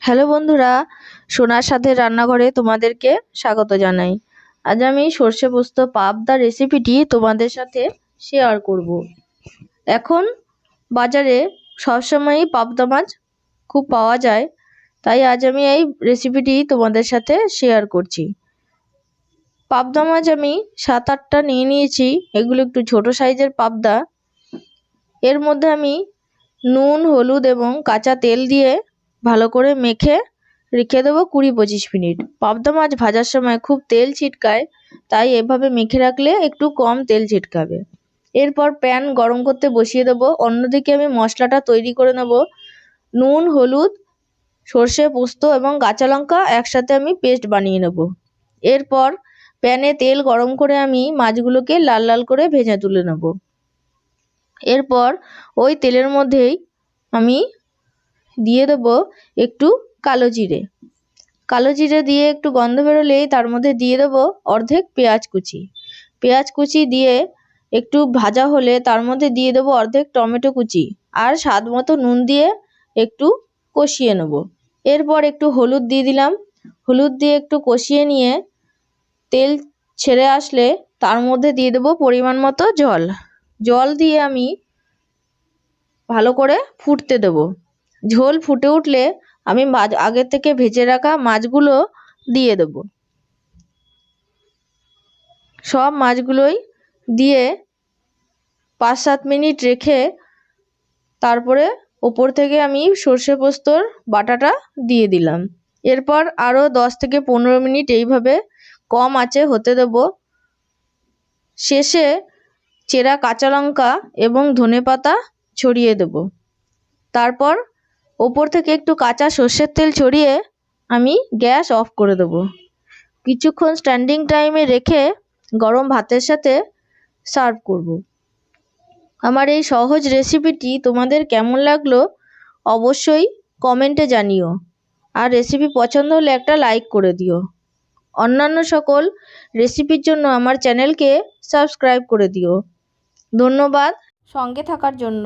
Hello বন্ধুরা, সোনার সাথে রান্নাঘরে তোমাদেরকে স্বাগত জানাই। আজ আমি সর্ষে পোস্ত পাবদা রেসিপিটি তোমাদের সাথে শেয়ার করব। এখন বাজারে সবসময়ই পাবদা মাছ খুব পাওয়া যায়, তাই আজ আমি এই রেসিপিটি তোমাদের সাথে শেয়ার করছি। পাবদা মাছ আমি 7-8টা নিয়ে নিয়েছি। এগুলো একটু ছোট সাইজের পাবদা। এর মধ্যে আমি নুন, হলুদ এবং কাঁচা তেল দিয়ে ভালো করে মেখে রেখে দেবো 20-25 মিনিট। পাবদা মাছ ভাজার সময় খুব তেল ছিটকায়, তাই এভাবে মেখে রাখলে একটু কম তেল ছিটকাবে। এরপর প্যান গরম করতে বসিয়ে দেবো। অন্যদিকে আমি মশলাটা তৈরি করে নেব। নুন, হলুদ, সর্ষে, পোস্ত এবং কাঁচা লঙ্কা একসাথে আমি পেস্ট বানিয়ে নেব। এরপর প্যানে তেল গরম করে আমি মাছগুলোকে লাল লাল করে ভেজে তুলে নেব। এরপর ওই তেলের মধ্যেই আমি দিয়ে দেবো একটু কালো জিরে। কালো জিরে দিয়ে একটু গন্ধ বেরোলেই তার মধ্যে দিয়ে দেবো অর্ধেক পেঁয়াজ কুচি। পেঁয়াজ কুচি দিয়ে একটু ভাজা হলে তার মধ্যে দিয়ে দেবো অর্ধেক টমেটো কুচি আর স্বাদ মতো নুন দিয়ে একটু কষিয়ে নেব। এরপর একটু হলুদ দিয়ে দিলাম। হলুদ দিয়ে একটু কষিয়ে নিয়ে তেল ছেড়ে আসলে তার মধ্যে দিয়ে দেবো পরিমাণ মতো জল। জল দিয়ে আমি ভালো করে ফুটতে দেবো। ঝোল ফুটে উঠলে আমি আগে থেকে ভেজে রাখা মাছগুলো দিয়ে দেব। সব মাছগুলোই দিয়ে 5-7 মিনিট রেখে তারপরে ওপর থেকে আমি সর্ষে পোস্তর বাটাটা দিয়ে দিলাম। এরপর আরও 10-15 মিনিট এইভাবে কম আঁচে হতে দেব। শেষে চেরা কাঁচা লঙ্কা এবং ধনেপাতা ছড়িয়ে দেব। তারপর ওপর থেকে একটু কাঁচা সর্ষের তেল ছড়িয়ে আমি গ্যাস অফ করে দেব। কিছুক্ষণ স্ট্যান্ডিং টাইমে রেখে গরম ভাতের সাথে সার্ভ করব। আমার এই সহজ রেসিপিটি তোমাদের কেমন লাগলো অবশ্যই কমেন্টে জানিও, আর রেসিপি পছন্দ হলে একটা লাইক করে দিও। অন্যান্য সকল রেসিপির জন্য আমার চ্যানেলকে সাবস্ক্রাইব করে দিও। ধন্যবাদ সঙ্গে থাকার জন্য।